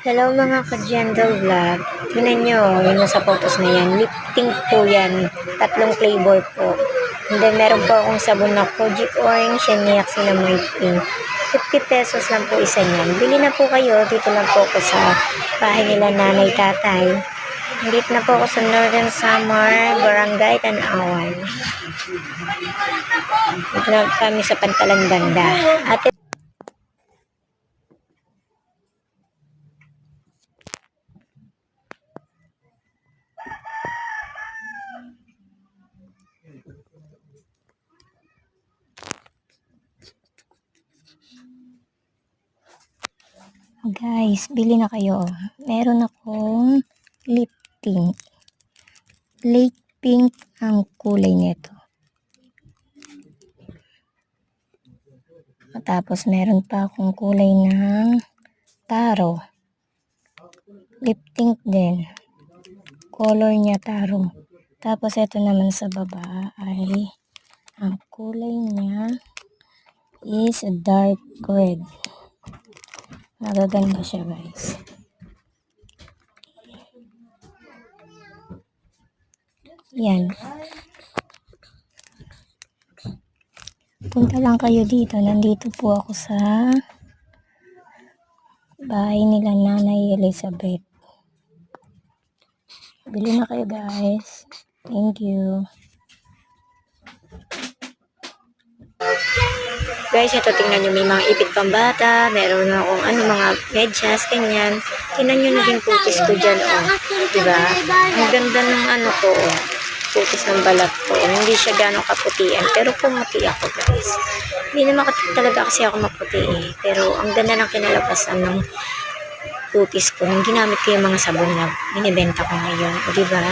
Hello mga ka-Gentle Vlog. Tingnan nyo, yun sa photos na yan. Lifting po yan. 3 flavor po. And then meron po akong sabon na Kojic Orange, Sheniac, Cinnamon Pink. 50 pesos lang po isa niyan. Bili na po kayo. Dito lang po ako sa bahay nila nanay tatay. Dito na po ako sa Northern Samar, Barangay Tanawan. Dito na kami sa Pantalan Banda. Ate guys, bili na kayo. Meron akong lip tint. Light pink ang kulay nito. Tapos meron pa akong kulay ng taro. Lip tint din. Color niya taro. Tapos ito naman sa baba ay ang kulay niya is dark red. Magaganda siya guys. Yan. Punta lang kayo dito. Nandito po ako sa bahay nila Nanay Elizabeth. Bili na kayo guys. Thank you. Guys, ito tingnan nyo, may mga ipit pambata, meron na akong mga medyas, ganyan. Tingnan nyo naging putis ko dyan, oh. Diba? Ang ganda ng ko, oh. Putis ng balat ko. Hindi siya gano'ng kaputian, pero pumuti ako, guys. Hindi naman talaga kasi ako maputi, eh. Pero ang ganda ng kinalabasan ng putis ko, nung ginamit ko yung mga sabon na binibenta ko ngayon, o diba?